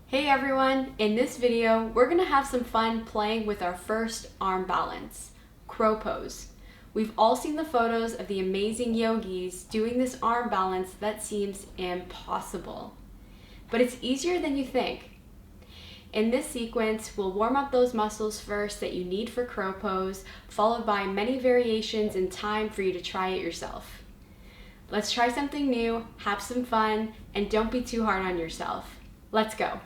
Hey everyone! In this video, we're going to have some fun playing with our first arm balance, crow pose. We've all seen the photos of the amazing yogis doing this arm balance that seems impossible. But it's easier than you think. In this sequence, we'll warm up those muscles first that you need for crow pose, followed by many variations in time for you to try it yourself. Let's try something new, have some fun, and don't be too hard on yourself. Let's go.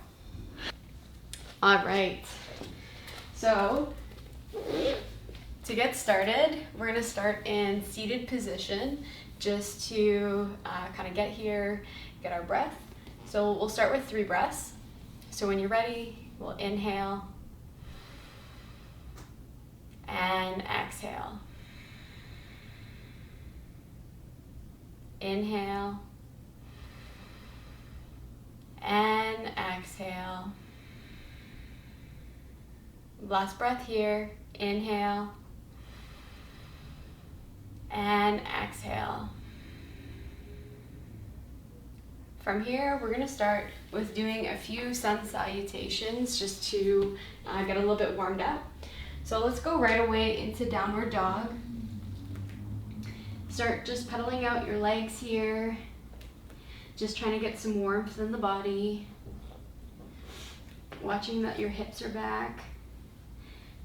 All right, so to get started, we're gonna start in seated position just to kind of get here, get our breath. So we'll start with 3 breaths. So when you're ready, we'll inhale and exhale. Inhale and exhale. Last breath here, inhale and exhale. From here, we're gonna start with doing a few sun salutations just to get a little bit warmed up. So let's go right away into downward dog. Start just pedaling out your legs here, just trying to get some warmth in the body, watching that your hips are back.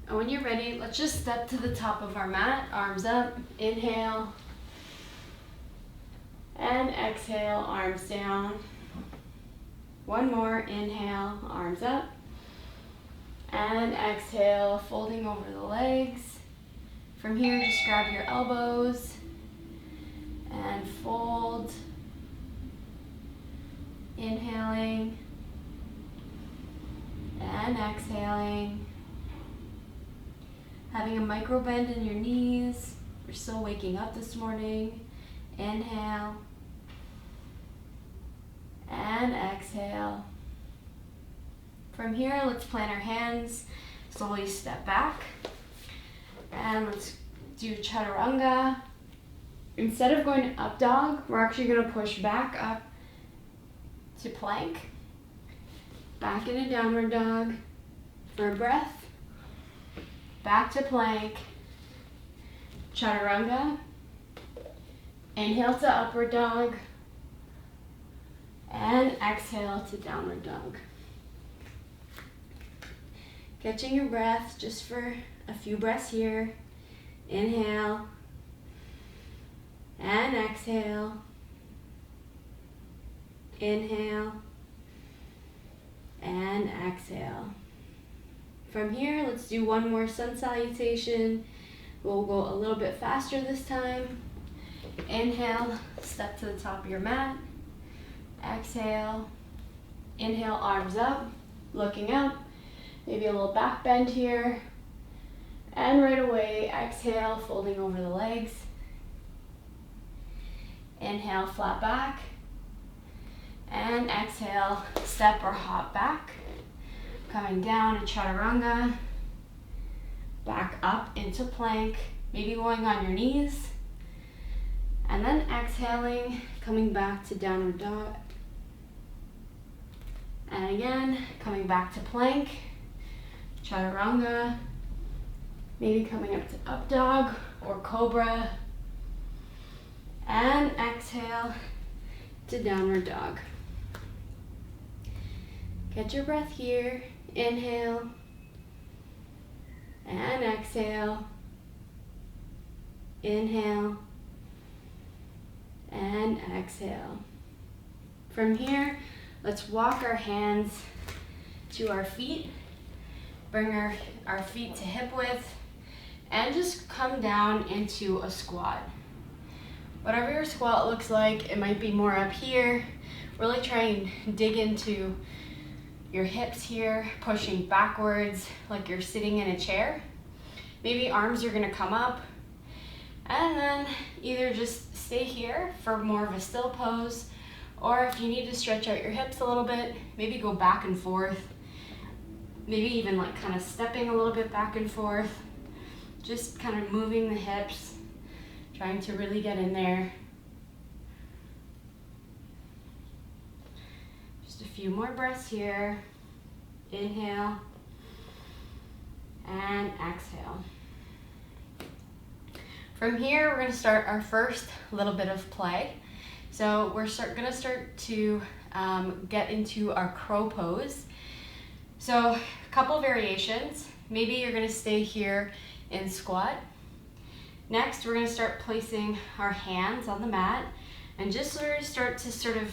And when you're ready, let's just step to the top of our mat, arms up, inhale, and exhale, arms down. One more, inhale, arms up, and exhale, folding over the legs. From here, just grab your elbows and fold, inhaling, and exhaling. Having a micro bend in your knees. We're still waking up this morning. Inhale and exhale. From here, let's plant our hands, slowly step back, and let's do chaturanga. Instead of going to up dog, we're actually going to push back up to plank, back into downward dog for a breath. Back to plank, chaturanga, inhale to upward dog, and exhale to downward dog. Catching your breath just for a few breaths here. Inhale, and exhale. Inhale, and exhale. From here, let's do one more sun salutation. We'll go a little bit faster this time. Inhale, step to the top of your mat. Exhale, inhale, arms up, looking up. Maybe a little back bend here. And right away, exhale, folding over the legs. Inhale, flat back. And exhale, step or hop back. Coming down to chaturanga, back up into plank, maybe going on your knees, and then exhaling, coming back to downward dog, and again, coming back to plank, chaturanga, maybe coming up to up dog or cobra, and exhale to downward dog. Get your breath here. Inhale and exhale. Inhale and exhale. From here, let's walk our hands to our feet. Bring our feet to hip width and just come down into a squat. Whatever your squat looks like, it might be more up here. Really try and dig into your hips here, pushing backwards like you're sitting in a chair. Maybe arms are gonna come up, and then either just stay here for more of a still pose, or if you need to stretch out your hips a little bit, maybe go back and forth, maybe even like kind of stepping a little bit back and forth, just kind of moving the hips, trying to really get in there. Just a few more breaths here. Inhale. And exhale. From here, we're going to start our first little bit of play. So we're going to start to get into our crow pose. So a couple variations. Maybe you're going to stay here in squat. Next, we're going to start placing our hands on the mat and just start to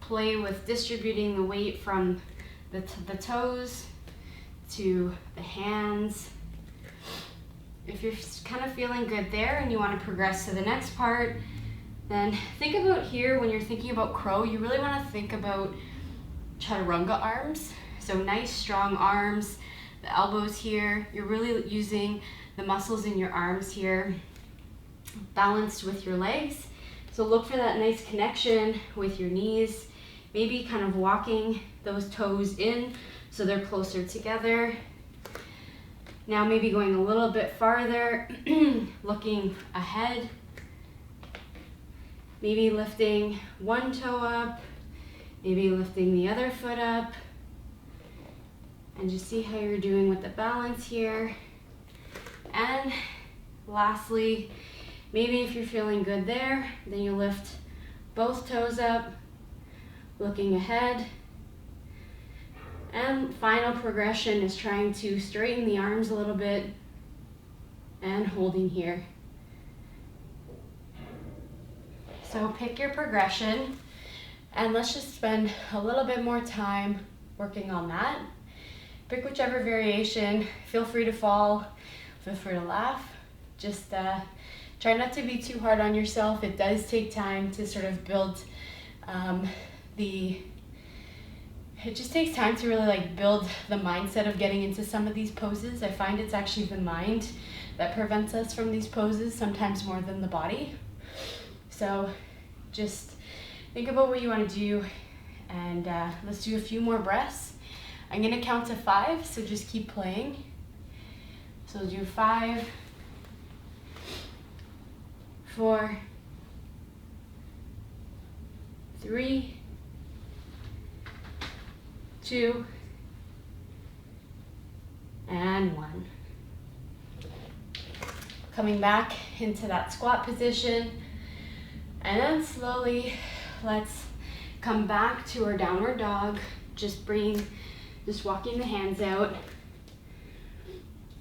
play with distributing the weight from the toes to the hands. If you're kind of feeling good there and you want to progress to the next part, then think about here when you're thinking about crow, you really want to think about chaturanga arms. So nice strong arms, the elbows here. You're really using the muscles in your arms here, balanced with your legs. So look for that nice connection with your knees, maybe kind of walking those toes in so they're closer together. Now maybe going a little bit farther, looking ahead, maybe lifting one toe up, maybe lifting the other foot up, and just see how you're doing with the balance here. And lastly, maybe if you're feeling good there, then you lift both toes up, looking ahead. And final progression is trying to straighten the arms a little bit and holding here. So pick your progression and let's just spend a little bit more time working on that. Pick whichever variation. Feel free to fall, feel free to laugh. Just try not to be too hard on yourself. It does take time to sort of build it just takes time to really build the mindset of getting into some of these poses. I find it's actually the mind that prevents us from these poses, sometimes more than the body. So just think about what you want to do, and let's do a few more breaths. I'm going to count to 5, so just keep playing. So we'll do 5, 4, 3, 2, and 1. Coming back into that squat position, and then slowly let's come back to our downward dog. Just walking the hands out.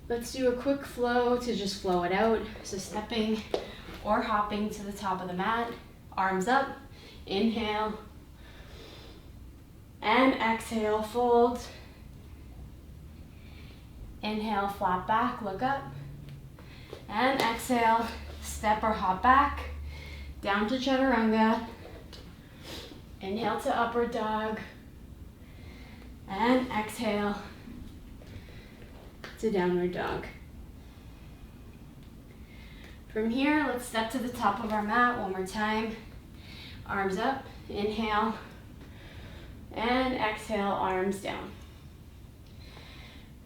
Let's do a quick flow to just flow it out. So stepping or hopping to the top of the mat, arms up, inhale. And exhale, fold. Inhale, flat back, look up. And exhale, step or hop back, down to chaturanga. Inhale to upward dog. And exhale to downward dog. From here, let's step to the top of our mat one more time. Arms up, inhale. And exhale, arms down.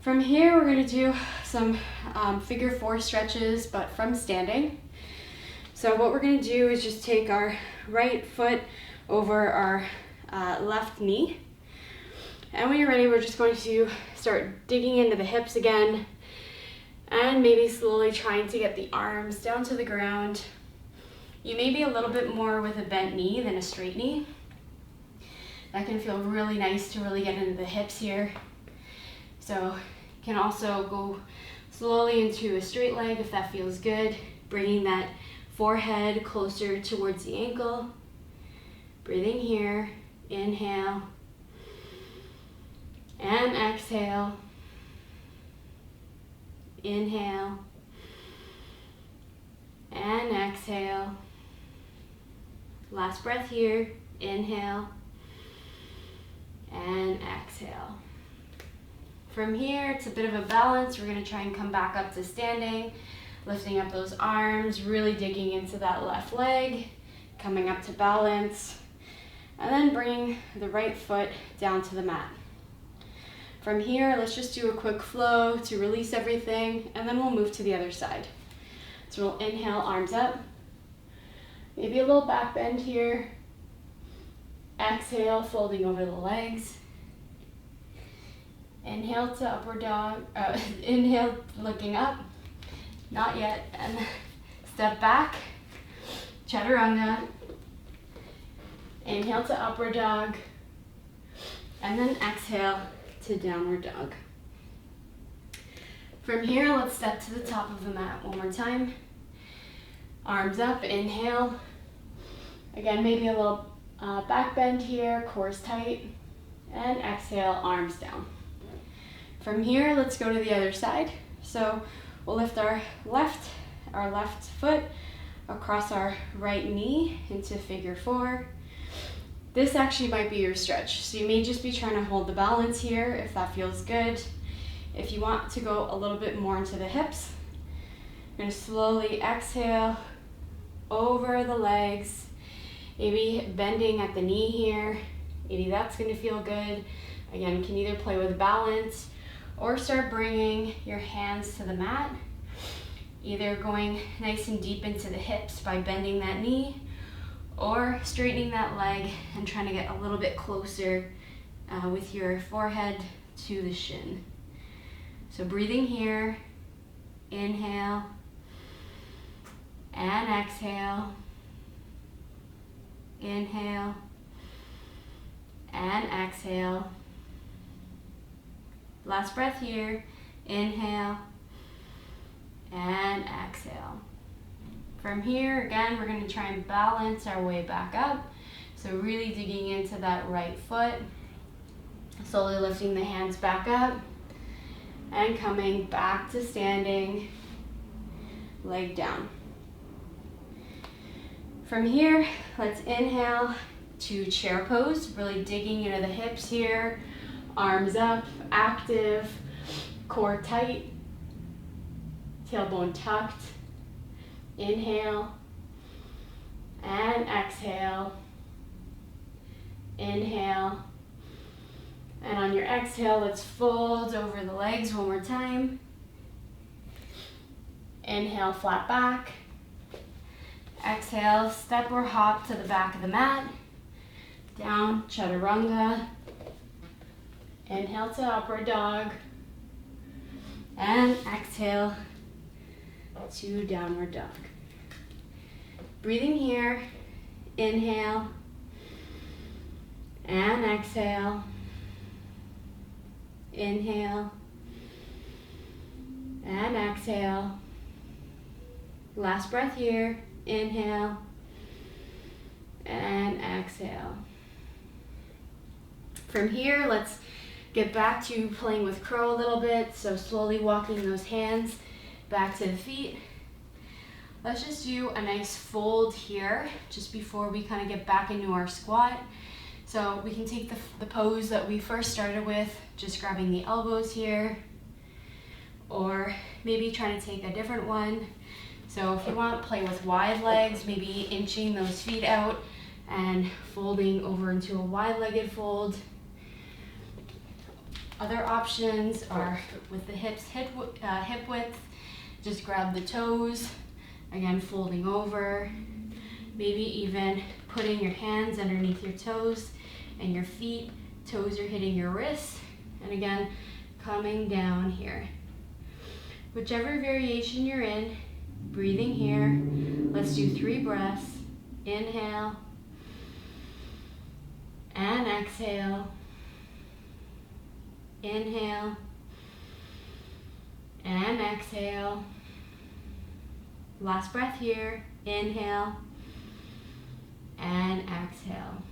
From here, we're going to do some figure 4 stretches, but from standing. So what we're going to do is just take our right foot over our left knee. And when you're ready, we're just going to start digging into the hips again, and maybe slowly trying to get the arms down to the ground. You may be a little bit more with a bent knee than a straight knee. That can feel really nice to really get into the hips here. So you can also go slowly into a straight leg if that feels good, bringing that forehead closer towards the ankle. Breathing here, inhale, and exhale. Inhale, and exhale. Last breath here, inhale, and exhale. From here, it's a bit of a balance. We're going to try and come back up to standing, lifting up those arms, really digging into that left leg, coming up to balance, and then bringing the right foot down to the mat. From here, let's just do a quick flow to release everything, and then we'll move to the other side. So we'll inhale, arms up, maybe a little back bend here. Exhale, folding over the legs. Inhale to upward dog, inhale looking up, not yet, and step back, chaturanga. Inhale to upward dog, and then exhale to downward dog. From here, let's step to the top of the mat one more time. Arms up, inhale. Again, maybe a little back bend here, core's tight. And exhale, arms down. From here, let's go to the other side. So we'll lift our left foot across our right knee into figure 4. This actually might be your stretch. So you may just be trying to hold the balance here if that feels good. If you want to go a little bit more into the hips, you're gonna slowly exhale over the legs, maybe bending at the knee here. Maybe that's gonna feel good. Again, you can either play with balance or start bringing your hands to the mat, either going nice and deep into the hips by bending that knee or straightening that leg and trying to get a little bit closer with your forehead to the shin. So breathing here, inhale and exhale, inhale and exhale. Last breath here, inhale and exhale. From here, again, we're gonna try and balance our way back up. So really digging into that right foot, slowly lifting the hands back up and coming back to standing, leg down. From here, let's inhale to chair pose, really digging into the hips here, arms up, active, core tight, tailbone tucked. Inhale and exhale, inhale, and on your exhale, let's fold over the legs one more time. Inhale, flat back. Exhale, step or hop to the back of the mat. Down, chaturanga. Inhale to upward dog. And exhale to downward dog. Breathing here, inhale and exhale. Inhale and exhale. Last breath here, inhale and exhale. From here, let's get back to playing with crow a little bit. So slowly walking those hands back to the feet. Let's just do a nice fold here just before we kind of get back into our squat. So we can take the pose that we first started with, just grabbing the elbows here, or maybe trying to take a different one. So if you want to play with wide legs, maybe inching those feet out and folding over into a wide-legged fold. Other options are with the hips hip width, just grab the toes, again folding over, maybe even putting your hands underneath your toes and your feet, toes are hitting your wrists, and again coming down here. Whichever variation you're in, breathing here, let's do 3 breaths. Inhale and exhale. Inhale and exhale. Last breath here. Inhale and exhale.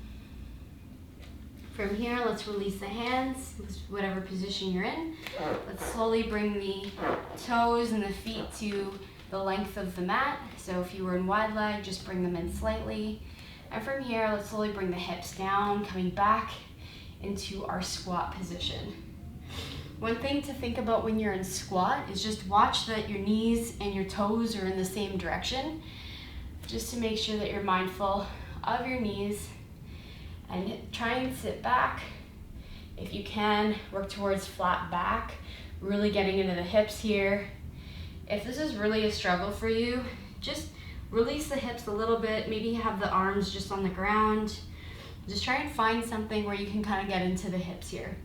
From here, let's release the hands, whatever position you're in. Let's slowly bring the toes and the feet to the length of the mat. So if you were in wide leg, just bring them in slightly. And from here, let's slowly bring the hips down, coming back into our squat position. One thing to think about when you're in squat is just watch that your knees and your toes are in the same direction, just to make sure that you're mindful of your knees, and try and sit back. If you can, work towards flat back, really getting into the hips here. If this is really a struggle for you, just release the hips a little bit, maybe have the arms just on the ground. Just try and find something where you can kind of get into the hips here.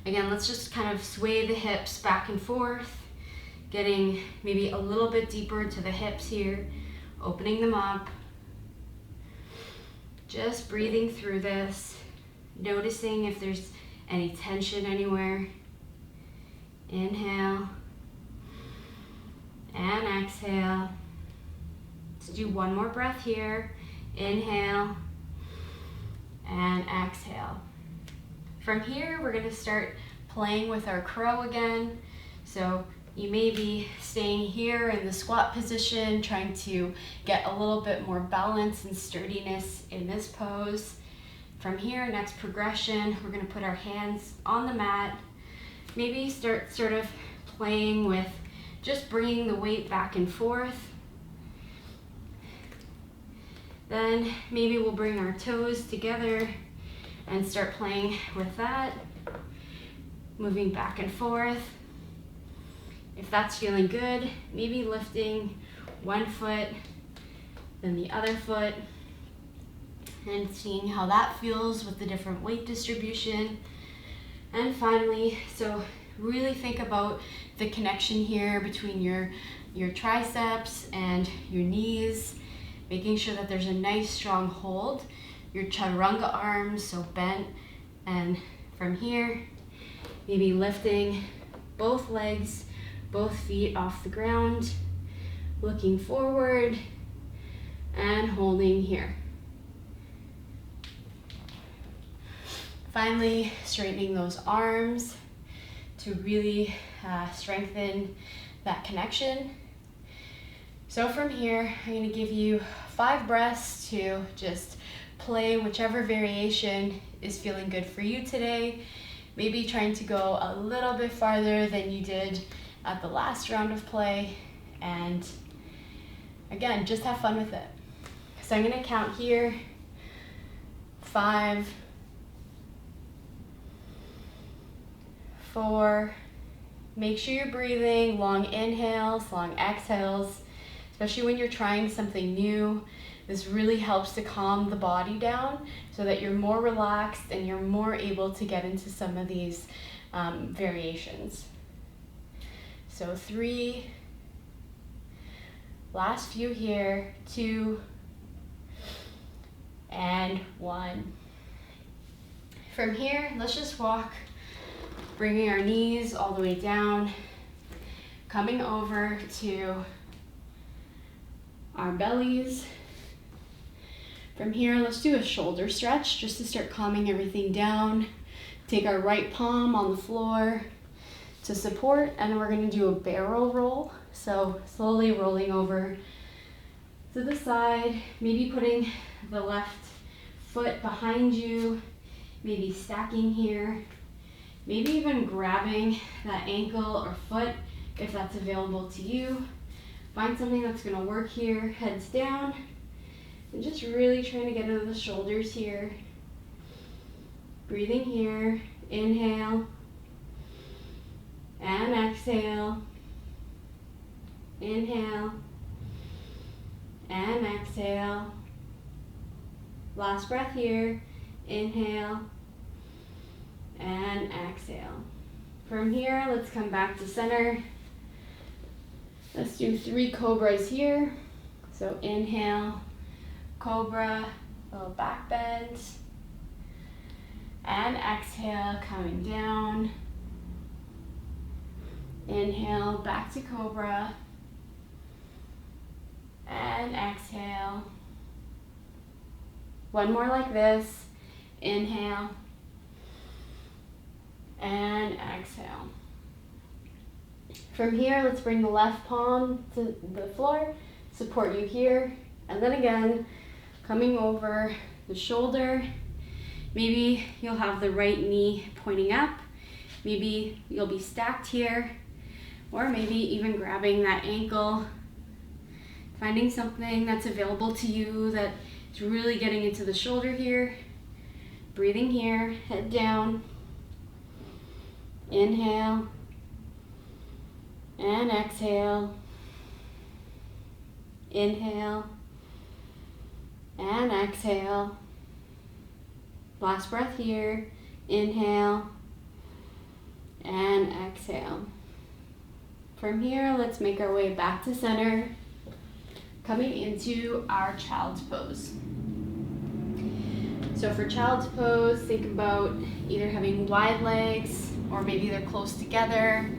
Again, let's just kind of sway the hips back and forth, getting maybe a little bit deeper into the hips here, opening them up. Just breathing through this, noticing if there's any tension anywhere. Inhale and exhale. Let's do one more breath here. Inhale and exhale. From here, we're gonna start playing with our crow again. So you may be staying here in the squat position, trying to get a little bit more balance and sturdiness in this pose. From here, next progression, we're gonna put our hands on the mat. Maybe start sort of playing with just bringing the weight back and forth. Then maybe we'll bring our toes together and start playing with that, moving back and forth. If that's feeling good, maybe lifting one foot, then the other foot, and seeing how that feels with the different weight distribution. And finally, so really think about the connection here between your triceps and your knees, making sure that there's a nice strong hold. Your chaturanga arms, so bent, and from here, maybe lifting both legs, both feet off the ground, looking forward, and holding here. Finally, straightening those arms to really strengthen that connection. So from here, I'm going to give you 5 breaths to just play whichever variation is feeling good for you today. Maybe trying to go a little bit farther than you did at the last round of play. And again, just have fun with it. So I'm going to count here. 5, 4. Make sure you're breathing long inhales, long exhales, especially when you're trying something new. This really helps to calm the body down so that you're more relaxed and you're more able to get into some of these variations. So 3, last few here, 2, and 1. From here, let's just walk, bringing our knees all the way down, coming over to our bellies. From here, let's do a shoulder stretch just to start calming everything down. Take our right palm on the floor to support, and we're going to do a barrel roll. So slowly rolling over to the side, maybe putting the left foot behind you, maybe stacking here, maybe even grabbing that ankle or foot if that's available to you. Find something that's going to work here, heads down. And just really trying to get into the shoulders here. Breathing here, inhale, and exhale. Inhale, and exhale. Last breath here, inhale, and exhale. From here, let's come back to center. Let's do 3 cobras here. So inhale, cobra, little back bend, and exhale, coming down. Inhale, back to cobra, and exhale. One more like this, inhale, and exhale. From here, let's bring the left palm to the floor, support you here, and then again, coming over the shoulder. Maybe you'll have the right knee pointing up. Maybe you'll be stacked here, or maybe even grabbing that ankle. Finding something that's available to you that is really getting into the shoulder here. Breathing here, head down. Inhale, and exhale. Inhale, and exhale. Last breath here. Inhale, exhale. From here, let's make our way back to center, coming into our child's pose. So for child's pose, think about either having wide legs or maybe they're close together.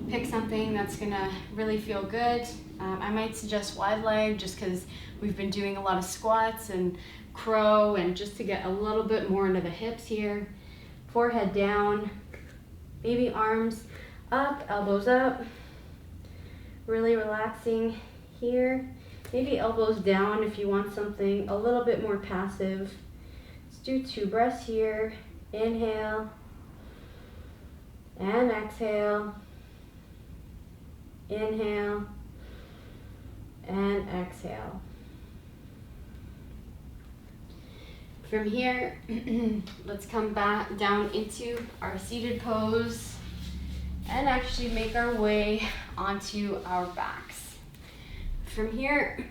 Pick something that's gonna really feel good. I might suggest wide leg just because we've been doing a lot of squats and crow, and just to get a little bit more into the hips here. Forehead down, maybe arms up, elbows up. Really relaxing here. Maybe elbows down if you want something a little bit more passive. Let's do 2 breaths here. Inhale and exhale. Inhale and exhale. From here, let's come back down into our seated pose and actually make our way onto our backs. From here,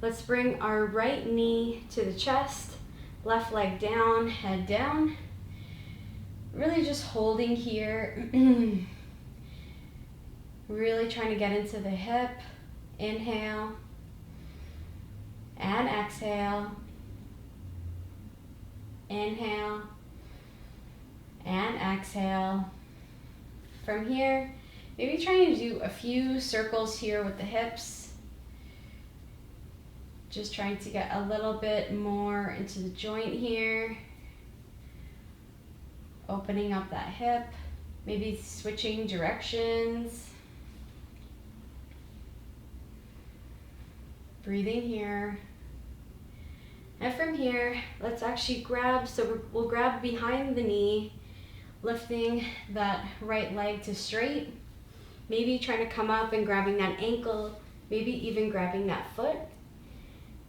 let's bring our right knee to the chest, left leg down, head down. Really just holding here. Really trying to get into the hip. Inhale and exhale. Inhale and exhale. From here, maybe trying to do a few circles here with the hips. Just trying to get a little bit more into the joint here. Opening up that hip. Maybe switching directions. Breathing here. And from here, let's actually grab, so we'll grab behind the knee, lifting that right leg to straight. Maybe trying to come up and grabbing that ankle, maybe even grabbing that foot.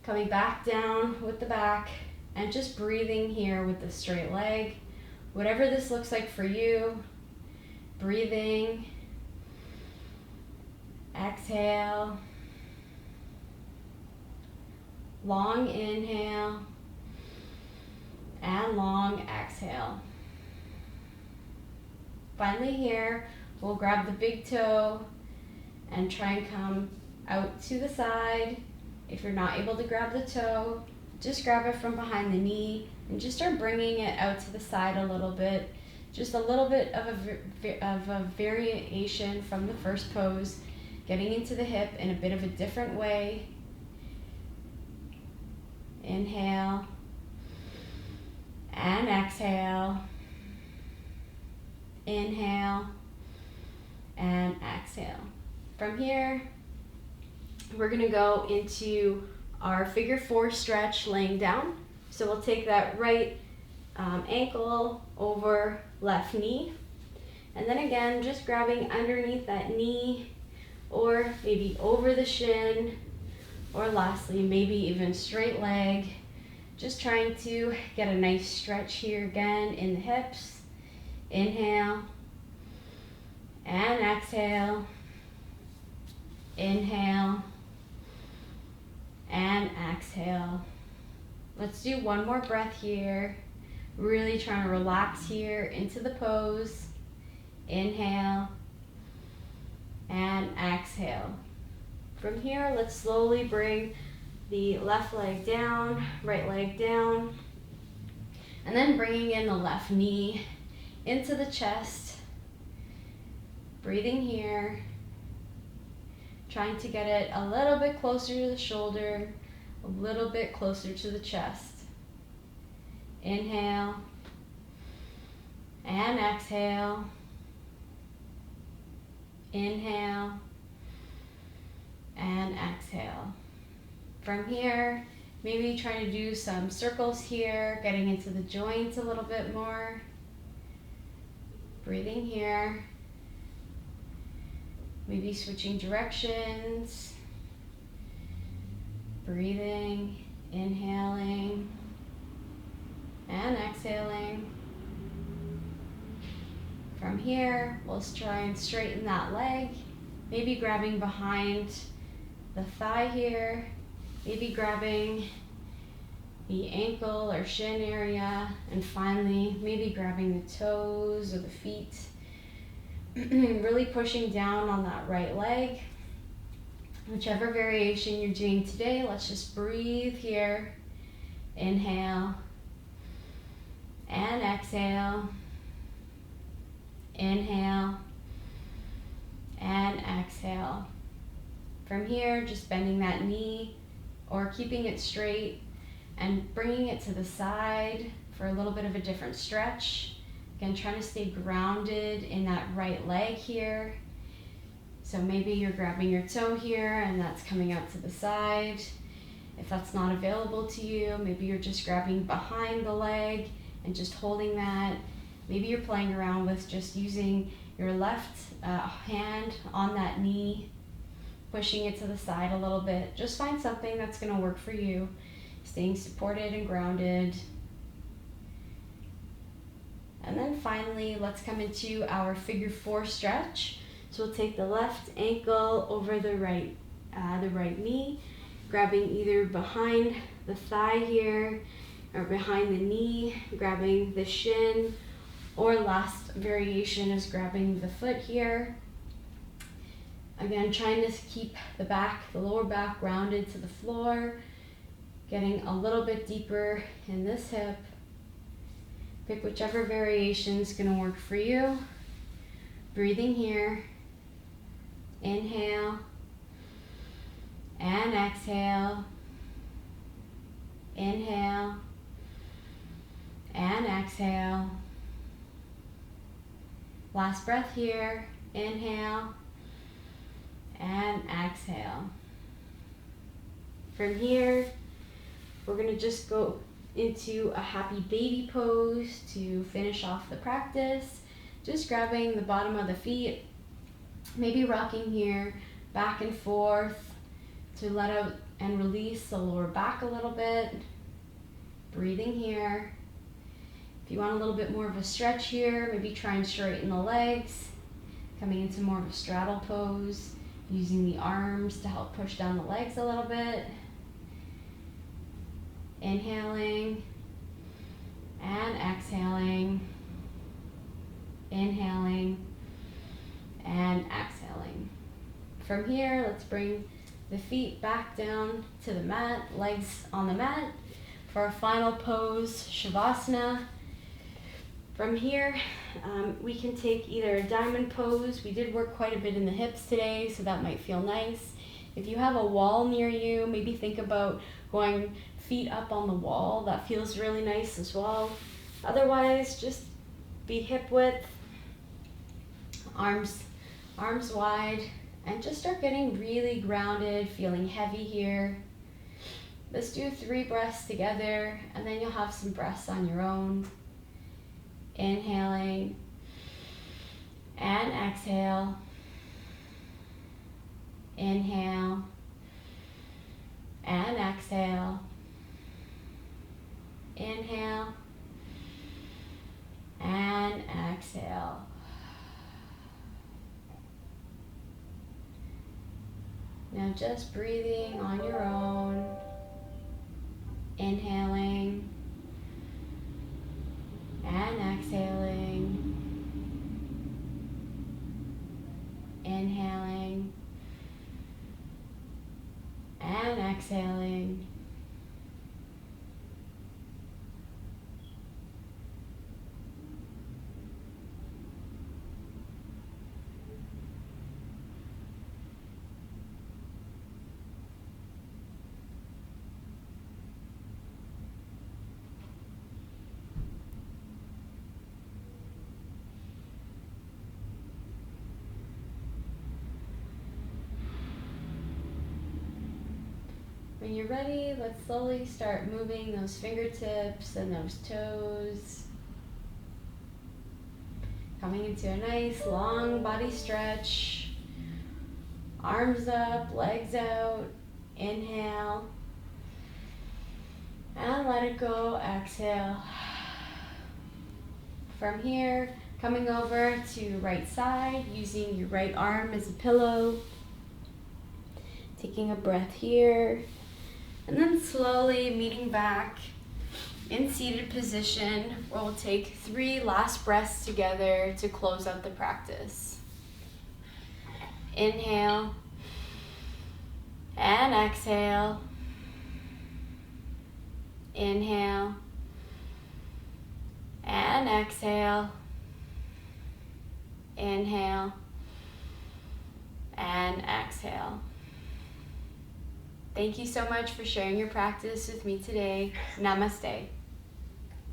Coming back down with the back and just breathing here with the straight leg. Whatever this looks like for you, breathing. Exhale. Long inhale and long exhale. Finally here, we'll grab the big toe and try and come out to the side. If you're not able to grab the toe, just grab it from behind the knee and just start bringing it out to the side a little bit. Just a little bit of a variation from the first pose, getting into the hip in a bit of a different way. Inhale and exhale. Inhale and exhale. From here, we're going to go into our figure 4 stretch laying down. So we'll take that right ankle over left knee. And then again, just grabbing underneath that knee or maybe over the shin. Or lastly, maybe even straight leg. Just trying to get a nice stretch here again in the hips. Inhale and exhale. Inhale and exhale. Let's do one more breath here. Really trying to relax here into the pose. Inhale and exhale. From here, let's slowly bring the left leg down, right leg down, and then bringing in the left knee into the chest. Breathing here, trying to get it a little bit closer to the shoulder, a little bit closer to the chest. Inhale and exhale. Inhale and exhale. From here, maybe trying to do some circles here, getting into the joints a little bit more. Breathing here. Maybe switching directions. Breathing, inhaling, and exhaling. From here, we'll try and straighten that leg. Maybe grabbing behind the thigh here, maybe grabbing the ankle or shin area, and finally maybe grabbing the toes or the feet. Really pushing down on that right leg. Whichever variation you're doing today, let's just breathe here. Inhale and exhale. Inhale and exhale. From here, just bending that knee or keeping it straight and bringing it to the side for a little bit of a different stretch. Again, trying to stay grounded in that right leg here. So maybe you're grabbing your toe here and that's coming out to the side. If that's not available to you, maybe you're just grabbing behind the leg and just holding that. Maybe you're playing around with just using your left hand on that knee, pushing it to the side a little bit. Just find something that's going to work for you, staying supported and grounded. And then finally, let's come into our figure 4 stretch. So we'll take the left ankle over the right knee, grabbing either behind the thigh here or behind the knee, grabbing the shin, or last variation is grabbing the foot here. Again, trying to keep the lower back grounded to the floor, getting a little bit deeper in this hip. Pick whichever variation is going to work for you. Breathing here. Inhale and exhale. Inhale and exhale. Last breath here. Inhale and exhale. From here, we're going to just go into a happy baby pose to finish off the practice. Just grabbing the bottom of the feet, maybe rocking here back and forth to let out and release the lower back a little bit. Breathing here. If you want a little bit more of a stretch here, maybe try and straighten the legs, coming into more of a straddle pose, using the arms to help push down the legs a little bit. Inhaling and exhaling. Inhaling and exhaling. From here, let's bring the feet back down to the mat, legs on the mat for our final pose, Shavasana. From here, we can take either a diamond pose. We did work quite a bit in the hips today, so that might feel nice. If you have a wall near you, maybe think about going feet up on the wall. That feels really nice as well. Otherwise, just be hip width, arms wide, and just start getting really grounded, feeling heavy here. Let's do 3 breaths together, and then you'll have some breaths on your own. Inhaling and exhale. Inhale and exhale. Inhale and exhale. Now just breathing on your own. Inhaling and exhaling. Inhaling and exhaling. When you're ready, let's slowly start moving those fingertips and those toes. Coming into a nice long body stretch. Arms up, legs out. Inhale. And let it go, exhale. From here, coming over to right side, using your right arm as a pillow. Taking a breath here. And then slowly meeting back in seated position, where we'll take 3 last breaths together to close out the practice. Inhale and exhale. Inhale and exhale. Inhale and exhale. Thank you so much for sharing your practice with me today. Namaste.